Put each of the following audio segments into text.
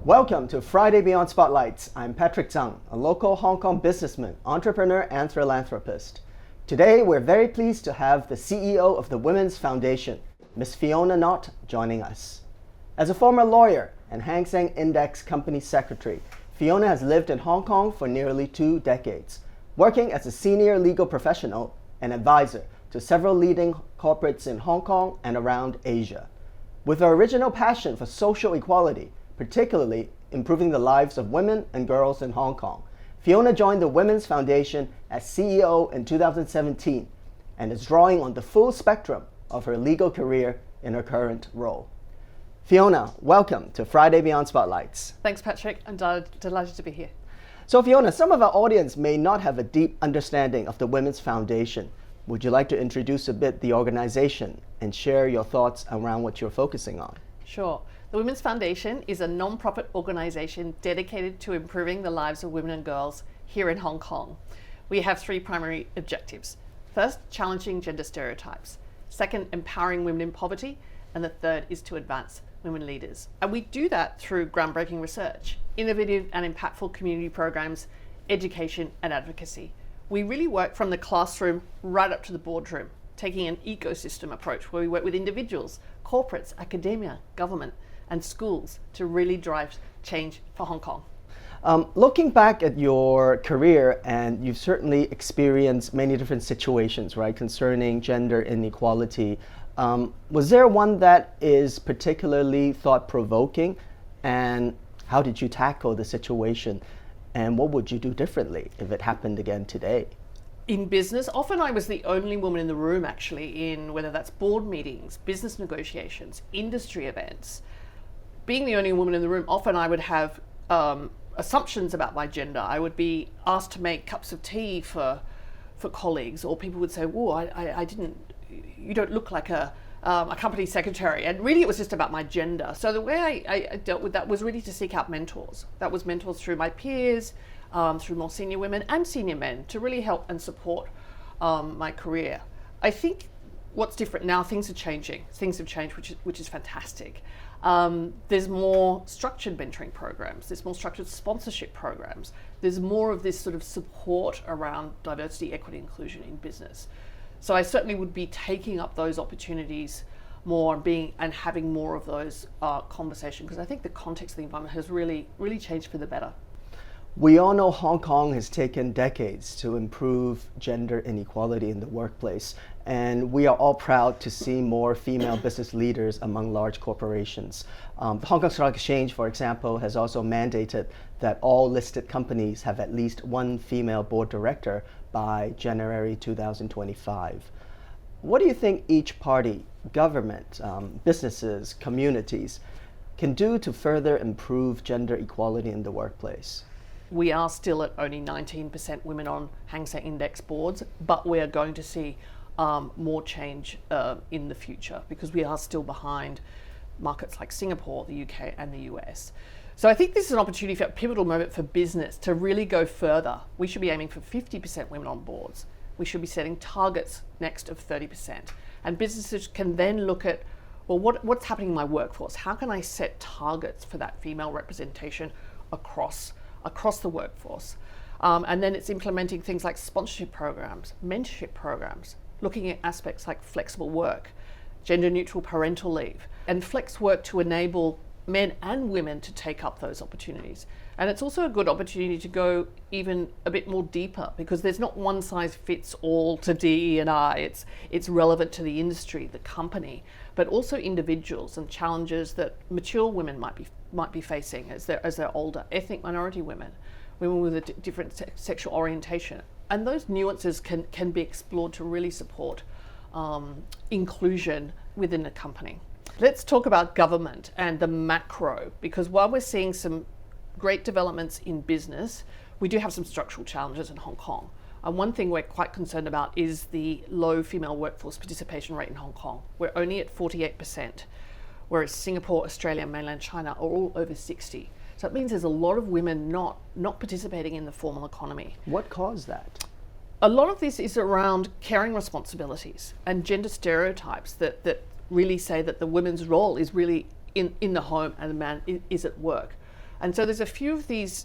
Welcome to Friday Beyond Spotlights. I'm Patrick Tsang, a local Hong Kong businessman, entrepreneur, and philanthropist. Today, we're very pleased to have the CEO of the Women's Foundation, Ms. Fiona Nott, joining us. As a former lawyer and Hang Seng Index Company Secretary, Fiona has lived in Hong Kong for nearly 2 decades, working as a senior legal professional and advisor to several leading corporates in Hong Kong and around Asia. With her original passion for social equality, particularly improving the lives of women and girls in Hong Kong, Fiona joined the Women's Foundation as CEO in 2017 and is drawing on the full spectrum of her legal career in her current role. Fiona, welcome to Friday Beyond Spotlights. Thanks, Patrick. I'm delighted to be here. So Fiona, some of our audience may not have a deep understanding of the Women's Foundation. Would you like to introduce a bit the organization and share your thoughts around what you're focusing on? Sure. The Women's Foundation is a non-profit organization dedicated to improving the lives of women and girls here in Hong Kong. We have 3 primary objectives. First, challenging gender stereotypes. Second, empowering women in poverty. And the third is to advance women leaders. And we do that through groundbreaking research, innovative and impactful community programs, education and advocacy. We really work from the classroom right up to the boardroom, taking an ecosystem approach where we work with individuals, corporates, academia, government, and schools to really drive change for Hong Kong. Looking back at your career, and you've certainly experienced many different situations, right, concerning gender inequality. Was there one that is particularly thought-provoking, and how did you tackle the situation, and what would you do differently if it happened again today? In business, often I was the only woman in the room actually, in whether that's board meetings, business negotiations, industry events. Being the only woman in the room, often I would have assumptions about my gender. I would be asked to make cups of tea for colleagues, or people would say, "Whoa, you don't look like a company secretary." And really it was just about my gender. So the way I dealt with that was really to seek out mentors. That was mentors through my peers, through more senior women and senior men, to really help and support my career. I think what's different now, things are changing. Things have changed, which is fantastic. There's more structured mentoring programs, there's more structured sponsorship programs, there's more of this sort of support around diversity, equity, inclusion in business. So I certainly would be taking up those opportunities more and having more of those conversations, because I think the context of the environment has really changed for the better. We all know Hong Kong has taken decades to improve gender inequality in the workplace, and we are all proud to see more female business leaders among large corporations. The Hong Kong Stock Exchange, for example, has also mandated that all listed companies have at least 1 female board director by January 2025. What do you think each party, government, businesses, communities can do to further improve gender equality in the workplace? We are still at only 19% women on Hang Seng Index boards, but we are going to see more change in the future, because we are still behind markets like Singapore, the UK and the US. So I think this is an opportunity, for a pivotal moment for business to really go further. We should be aiming for 50% women on boards. We should be setting targets next of 30%. And businesses can then look at, well, what's happening in my workforce? How can I set targets for that female representation across the workforce? And then it's implementing things like sponsorship programs, mentorship programs, looking at aspects like flexible work, gender neutral parental leave, and flex work to enable men and women to take up those opportunities. And it's also a good opportunity to go even a bit more deeper, because there's not one size fits all to DE&I. It's relevant to the industry, the company, but also individuals and challenges that mature women might be facing as they're older, ethnic minority women with a different sexual orientation. And those nuances can be explored to really support inclusion within a company. Let's talk about government and the macro, because while we're seeing some great developments in business, we do have some structural challenges in Hong Kong. And one thing we're quite concerned about is the low female workforce participation rate in Hong Kong. We're only at 48%, whereas Singapore, Australia, mainland China are all over 60. So it means there's a lot of women not participating in the formal economy. What caused that? A lot of this is around caring responsibilities and gender stereotypes that really say that the woman's role is really in the home and the man is at work. And so there's a few of these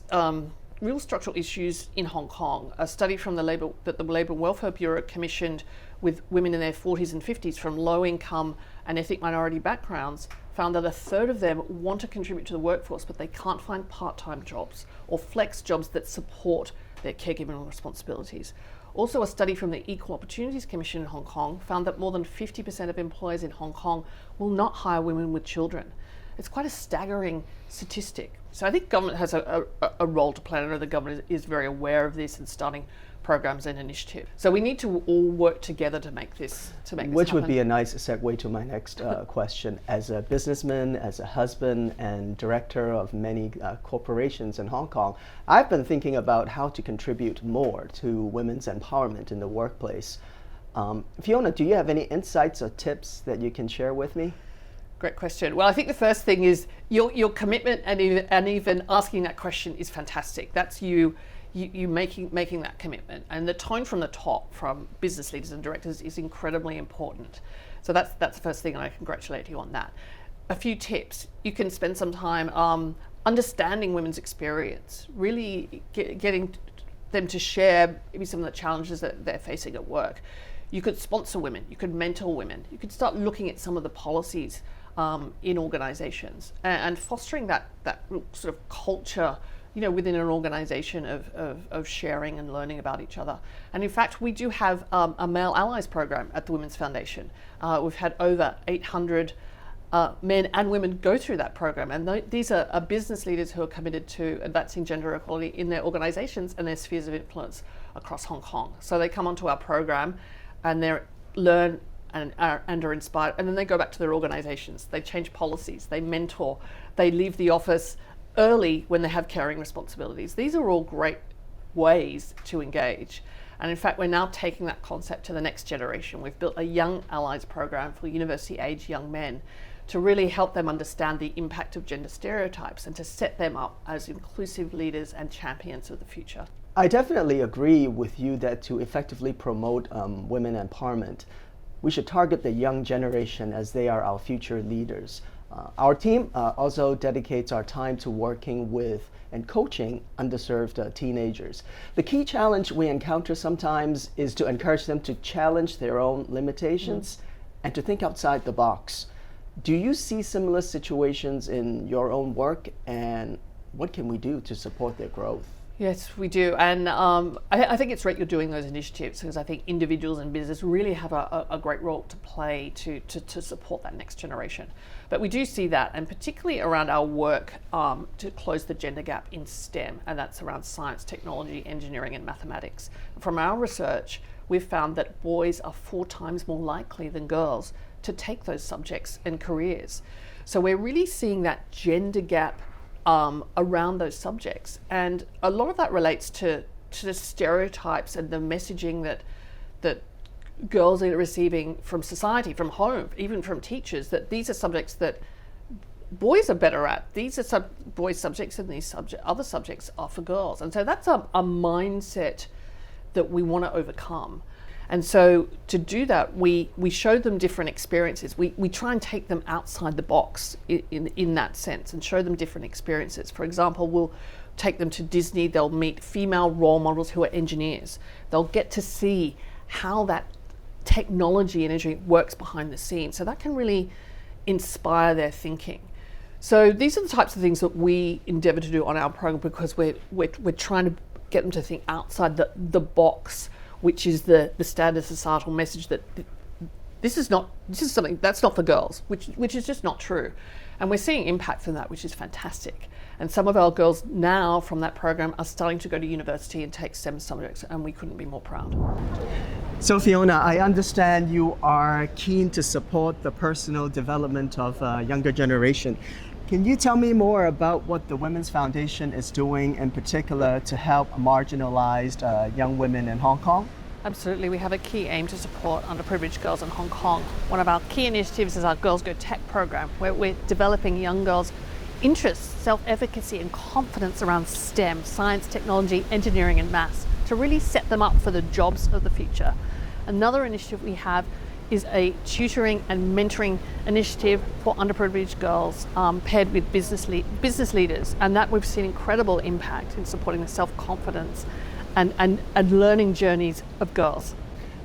real structural issues in Hong Kong. A study from the Labour and Welfare Bureau commissioned with women in their 40s and 50s from low income and ethnic minority backgrounds found that a third of them want to contribute to the workforce, but they can't find part-time jobs or flex jobs that support their caregiving responsibilities. Also, a study from the Equal Opportunities Commission in Hong Kong found that more than 50% of employers in Hong Kong will not hire women with children. It's quite a staggering statistic. So I think government has a role to play. I know the government is very aware of this and starting programs and initiatives. So we need to all work together to make this Which would be a nice segue to my next question. As a businessman, as a husband and director of many corporations in Hong Kong, I've been thinking about how to contribute more to women's empowerment in the workplace. Fiona, do you have any insights or tips that you can share with me? Great question. Well, I think the first thing is your commitment and even asking that question is fantastic. That's you making that commitment, and the tone from the top from business leaders and directors is incredibly important. So that's the first thing, and I congratulate you on that. A few tips: you can spend some time understanding women's experience, really getting them to share maybe some of the challenges that they're facing at work. You could sponsor women, you could mentor women, you could start looking at some of the policies in organizations and fostering that sort of culture, within an organization of sharing and learning about each other. And in fact, we do have a Male Allies program at the Women's Foundation. We've had over 800 men and women go through that program. And these are business leaders who are committed to advancing gender equality in their organizations and their spheres of influence across Hong Kong. So they come onto our program and they learn and are inspired, and then they go back to their organizations. They change policies, they mentor, they leave the office early when they have caring responsibilities. These are all great ways to engage. And in fact, we're now taking that concept to the next generation. We've built a Young Allies program for university-age young men to really help them understand the impact of gender stereotypes and to set them up as inclusive leaders and champions of the future. I definitely agree with you that to effectively promote women empowerment, we should target the young generation as they are our future leaders. Our team also dedicates our time to working with and coaching underserved teenagers. The key challenge we encounter sometimes is to encourage them to challenge their own limitations and to think outside the box. Do you see similar situations in your own work, and what can we do to support their growth? Yes, we do. And I think it's right you're doing those initiatives, because I think individuals and business really have a great role to play to support that next generation. But we do see that, and particularly around our work to close the gender gap in STEM, and that's around science, technology, engineering, and mathematics. From our research, we've found that boys are 4 times more likely than girls to take those subjects and careers. So we're really seeing that gender gap around those subjects, and a lot of that relates to the stereotypes and the messaging that girls are receiving from society, from home, even from teachers, that these are subjects that boys are better at. These are boys' subjects, and these other subjects are for girls. And so that's a mindset that we want to overcome. And so to do that, we show them different experiences. We try and take them outside the box in that sense and show them different experiences. For example, we'll take them to Disney. They'll meet female role models who are engineers. They'll get to see how that technology and engineering works behind the scenes. So that can really inspire their thinking. So these are the types of things that we endeavour to do on our program, because we're trying to get them to think outside the box, which is the standard societal message that this is something that's not for girls, which is just not true. And we're seeing impact from that, which is fantastic. And some of our girls now from that program are starting to go to university and take STEM subjects, and we couldn't be more proud. So Fiona, I understand you are keen to support the personal development of a younger generation. Can you tell me more about what the Women's Foundation is doing in particular to help marginalized young women in Hong Kong? Absolutely. We have a key aim to support underprivileged girls in Hong Kong. One of our key initiatives is our Girls Go Tech program, where we're developing young girls' interests, self-efficacy and confidence around STEM, science, technology, engineering and maths, to really set them up for the jobs of the future. Another initiative we have is a tutoring and mentoring initiative for underprivileged girls paired with business leaders, and that we've seen incredible impact in supporting the self-confidence and learning journeys of girls.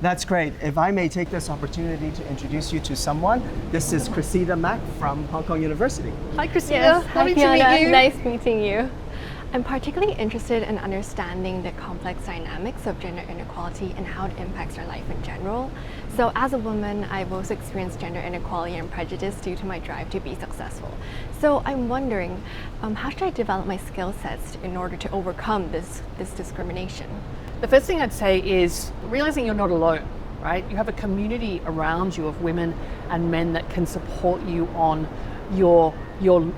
That's great. If I may take this opportunity to introduce you to someone, this is Cressida Mack from Hong Kong University. Hi Cressida, Yes, hi lovely to Fiona. meet you. Nice meeting you. I'm particularly interested in understanding the complex dynamics of gender inequality and how it impacts our life in general. So as a woman, I've also experienced gender inequality and prejudice due to my drive to be successful. So I'm wondering, how should I develop my skill sets in order to overcome this discrimination? The first thing I'd say is realizing you're not alone, right? You have a community around you of women and men that can support you on your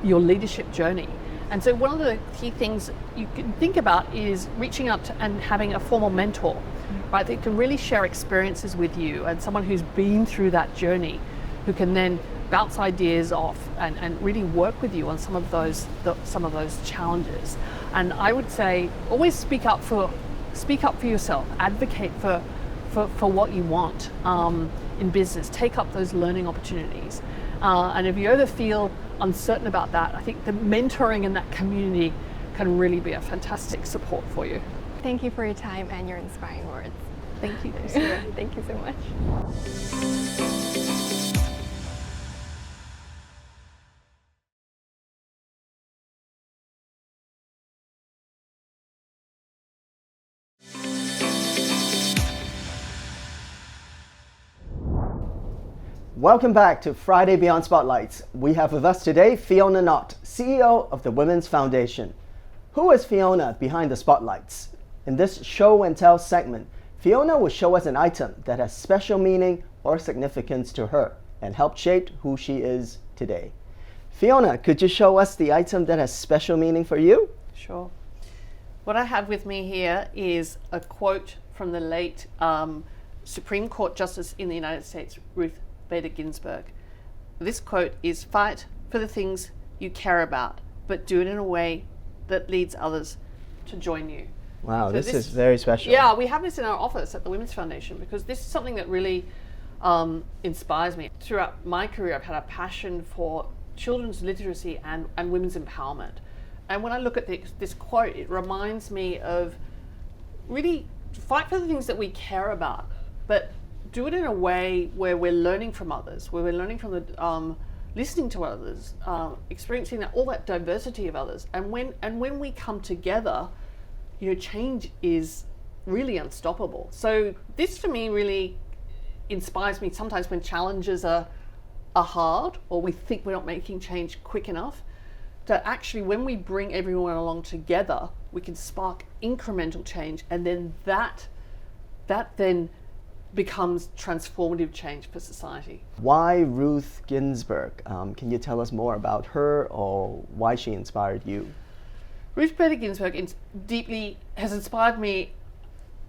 leadership journey. And so one of the key things you can think about is reaching out to and having a formal mentor, right? That can really share experiences with you, and someone who's been through that journey, who can then bounce ideas off and really work with you on some of those challenges. And I would say always speak up for yourself, advocate for what you want in business, take up those learning opportunities. And if you ever feel uncertain about that, I think the mentoring in that community can really be a fantastic support for you. Thank you for your time and your inspiring words. Thank you, Cressida. Thank you so much. Welcome back to Friday Beyond Spotlights. We have with us today Fiona Nott, CEO of the Women's Foundation. Who is Fiona behind the spotlights? In this show and tell segment, Fiona will show us an item that has special meaning or significance to her and help shape who she is today. Fiona, could you show us the item that has special meaning for you? Sure. What I have with me here is a quote from the late Supreme Court Justice in the United States, Ruth Ginsburg. This quote is, "Fight for the things you care about, but do it in a way that leads others to join you." Wow, So this is very special. Yeah, we have this in our office at the Women's Foundation because this is something that really inspires me. Throughout my career, I've had a passion for children's literacy and women's empowerment. And when I look at this quote, it reminds me of really fight for the things that we care about, but do it in a way where we're learning from others, where we're learning from the listening to others, experiencing all that diversity of others. And when we come together, change is really unstoppable. So this for me really inspires me sometimes when challenges are hard or we think we're not making change quick enough, that actually when we bring everyone along together, we can spark incremental change, and then that then becomes transformative change for society. Why Ruth Ginsburg? Can you tell us more about her or why she inspired you? Ruth Bader Ginsburg deeply has inspired me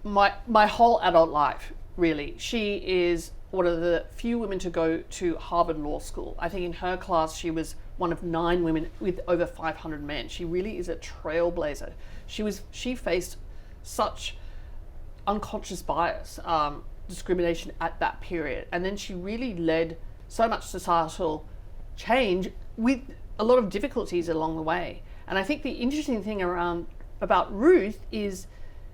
my whole adult life, really. She is one of the few women to go to Harvard Law School. I think in her class she was one of 9 women with over 500 men. She really is a trailblazer. She faced such unconscious bias, discrimination at that period, and then she really led so much societal change with a lot of difficulties along the way. And I think the interesting thing about Ruth is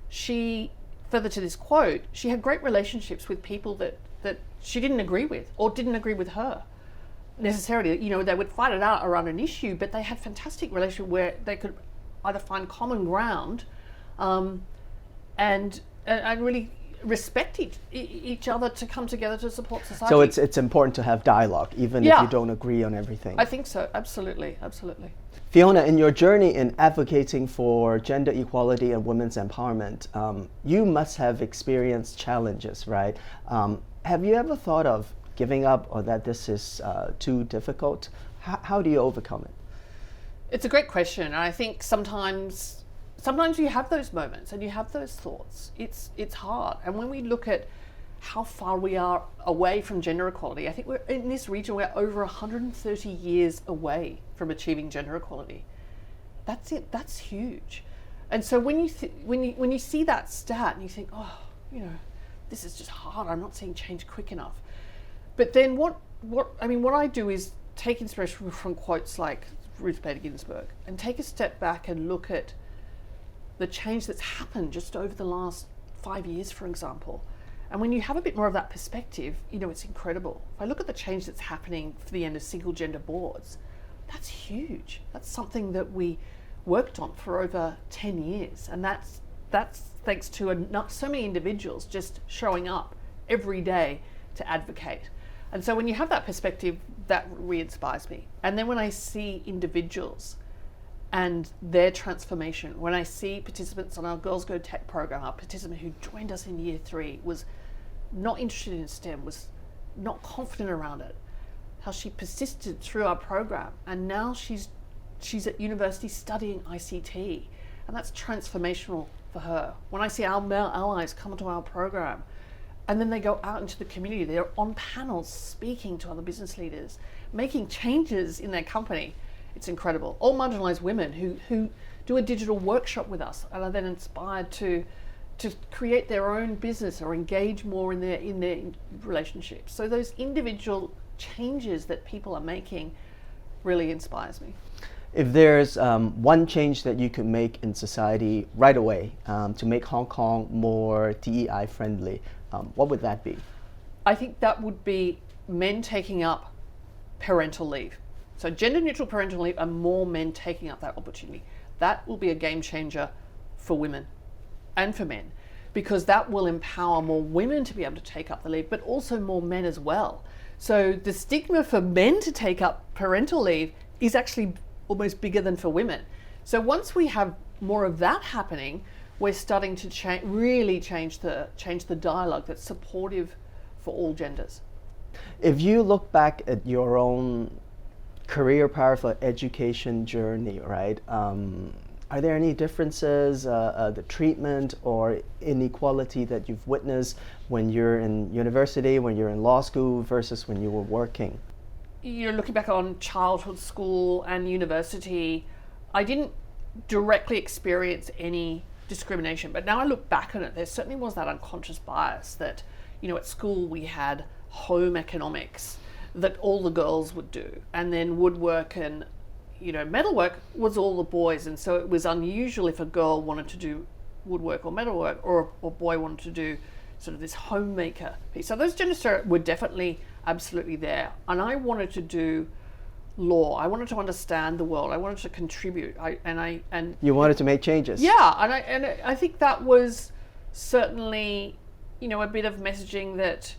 she, further to this quote, she had great relationships with people that she didn't agree with or didn't agree with her necessarily. They would fight it out around an issue, but they had fantastic relationships where they could either find common ground and really respect each other to come together to support society. So it's important to have dialogue, even if you don't agree on everything. I think so, absolutely. Fiona, in your journey in advocating for gender equality and women's empowerment, you must have experienced challenges, right? Have you ever thought of giving up or that this is too difficult? How do you overcome it? It's a great question, and I think sometimes you have those moments and you have those thoughts. It's hard. And when we look at how far we are away from gender equality, I think we're in this region, we're over 130 years away from achieving gender equality. That's it. That's huge. And so when you see that stat and you think, this is just hard, I'm not seeing change quick enough. But then what I do is take inspiration from quotes like Ruth Ginsburg and take a step back and look at the change that's happened just over the last 5 years, for example. And when you have a bit more of that perspective, it's incredible. If I look at the change that's happening for the end of single gender boards, that's huge. That's something that we worked on for over 10 years. And that's thanks to so many individuals just showing up every day to advocate. And so when you have that perspective, that really inspires me. And then when I see individuals and their transformation, when I see participants on our Girls Go Tech program, our participant who joined us in year 3 was not interested in STEM, was not confident around it, how she persisted through our program, and now she's at university studying ICT, and that's transformational for her. When I see our male allies come onto our program, and then they go out into the community, they're on panels speaking to other business leaders, making changes in their company, it's incredible. All marginalized women who do a digital workshop with us and are then inspired to create their own business or engage more in their relationships. So those individual changes that people are making really inspires me. If there's one change that you could make in society right away to make Hong Kong more DEI friendly, what would that be? I think that would be men taking up parental leave. So gender neutral parental leave and more men taking up that opportunity. That will be a game changer for women and for men, because that will empower more women to be able to take up the leave, but also more men as well. So the stigma for men to take up parental leave is actually almost bigger than for women. So once we have more of that happening, we're starting to really change the dialogue that's supportive for all genders. If you look back at your own career path or education journey, right? Are there any differences, the treatment or inequality that you've witnessed when you're in university, when you're in law school versus when you were working? You're looking back on childhood, school and university, I didn't directly experience any discrimination, but now I look back on it, there certainly was that unconscious bias that, at school we had home economics that all the girls would do, and then woodwork and metalwork was all the boys, and so it was unusual if a girl wanted to do woodwork or metalwork, or a boy wanted to do sort of this homemaker piece. So those gender stereotypes were definitely absolutely there, and I wanted to do law. I wanted to understand the world. I wanted to contribute. You wanted to make changes. Yeah, and I think that was certainly a bit of messaging that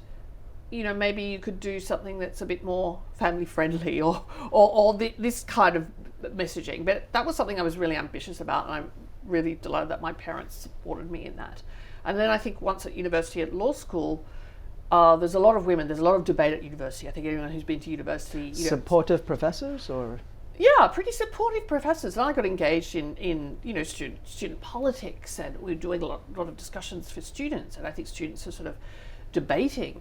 maybe you could do something that's a bit more family friendly or this kind of messaging. But that was something I was really ambitious about, and I'm really delighted that my parents supported me in that. And then I think once at university, at law school, there's a lot of women, there's a lot of debate at university. I think anyone who's been to university... Supportive professors or...? Yeah, pretty supportive professors. And I got engaged in student politics, and we were doing a lot of discussions for students. And I think students are sort of debating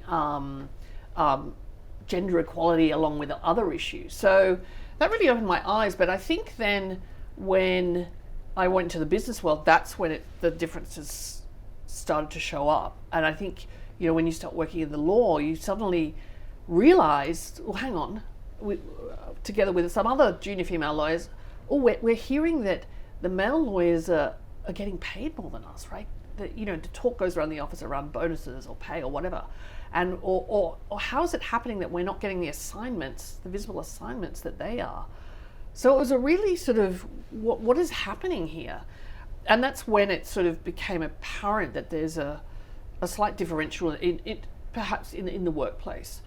gender equality along with other issues. So that really opened my eyes. But I think then when I went into the business world, that's when the differences started to show up. And I think, when you start working in the law, you suddenly realize, well, hang on, together with some other junior female lawyers, we're hearing that the male lawyers are getting paid more than us, right? That, the talk goes around the office around bonuses or pay or whatever. And or how is it happening that we're not getting the assignments, the visible assignments that they are? So it was a really sort of, what is happening here? And that's when it sort of became apparent that there's a slight differential in perhaps in the workplace.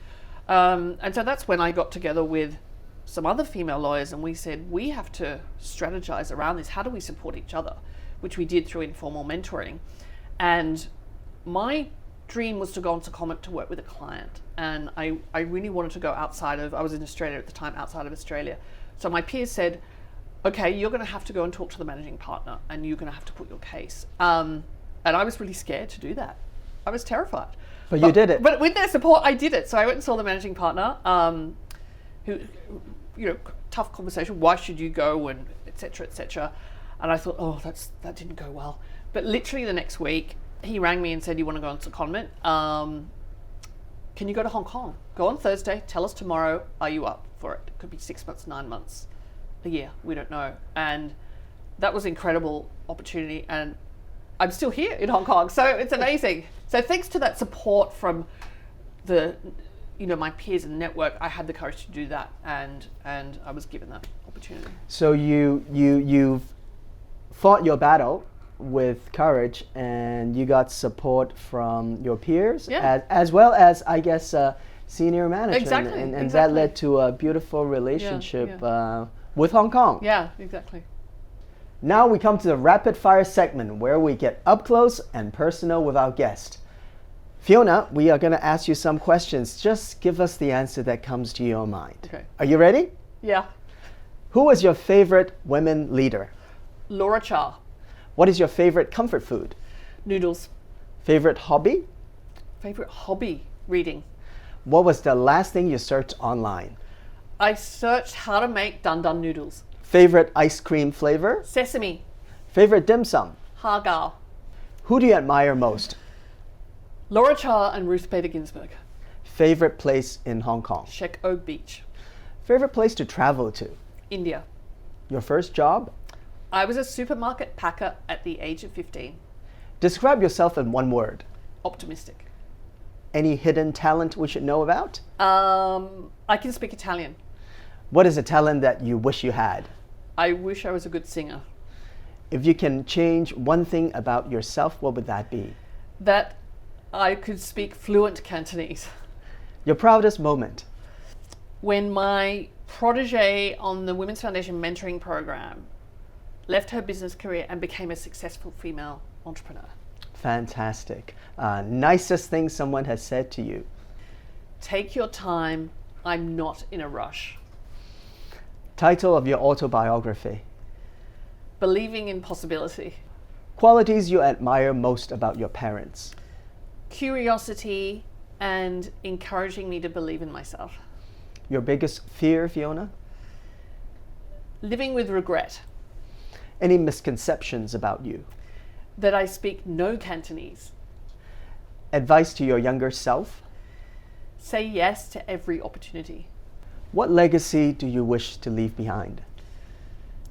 And so that's when I got together with some other female lawyers, and we said, we have to strategize around this. How do we support each other? Which we did through informal mentoring. And my dream was to go on to comment to work with a client. And I really wanted to go outside of, I was in Australia at the time, outside of Australia. So my peers said, okay, you're going to have to go and talk to the managing partner, and you're going to have to put your case. And I was really scared to do that. I was terrified. But you did it. But with their support, I did it. So I went and saw the managing partner, who, tough conversation. Why should you go, and et cetera, and I thought, oh, that didn't go well. But literally the next week, he rang me and said, "You want to go on secondment? can you go to Hong Kong? Go on Thursday, tell us tomorrow, are you up for it? It could be 6 months, 9 months, a year, we don't know. And that was an incredible opportunity, and I'm still here in Hong Kong, so it's amazing. So thanks to that support from my peers and network, I had the courage to do that, and I was given that opportunity. So you've fought your battle with courage, and you got support from your peers, as well as, I guess, senior management. Exactly, and that led to a beautiful relationship with Hong Kong. Yeah, exactly. Now we come to the rapid fire segment where we get up close and personal with our guest. Fiona, we are going to ask you some questions. Just give us the answer that comes to your mind. Okay. Are you ready? Yeah. Who was your favorite women leader? Laura Cha. What is your favorite comfort food? Noodles. Favorite hobby? Favorite hobby? Reading. What was the last thing you searched online? I searched how to make dun dun noodles. Favorite ice cream flavor? Sesame. Favorite dim sum? Hagao. Who do you admire most? Laura Cha and Ruth Ginsburg. Favorite place in Hong Kong? Shek O Beach. Favorite place to travel to? India. Your first job? I was a supermarket packer at the age of 15. Describe yourself in one word. Optimistic. Any hidden talent we should know about? I can speak Italian. What is a talent that you wish you had? I wish I was a good singer. If you can change one thing about yourself, what would that be? That I could speak fluent Cantonese. Your proudest moment? When my protege on the Women's Foundation mentoring program left her business career and became a successful female entrepreneur. Fantastic. Nicest thing someone has said to you? Take your time. I'm not in a rush. Title of your autobiography? Believing in possibility. Qualities you admire most about your parents? Curiosity and encouraging me to believe in myself. Your biggest fear, Fiona? Living with regret. Any misconceptions about you? That I speak no Cantonese. Advice to your younger self? Say yes to every opportunity. What legacy do you wish to leave behind?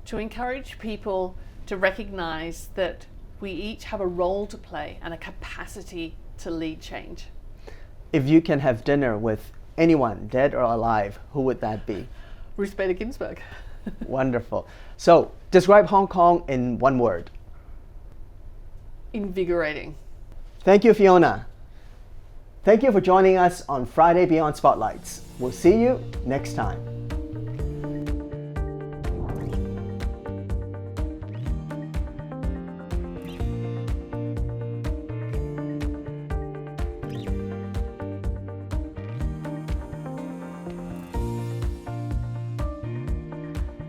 To encourage people to recognize that we each have a role to play and a capacity to lead change. If you can have dinner with anyone, dead or alive, who would that be? Ruth Ginsburg. Wonderful. So, describe Hong Kong in one word. Invigorating. Thank you, Fiona. Thank you for joining us on Friday Beyond Spotlights. We'll see you next time.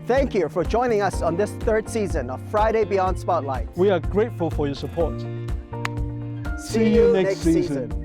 Thank you for joining us on this third season of Friday Beyond Spotlight. We are grateful for your support. See you next season.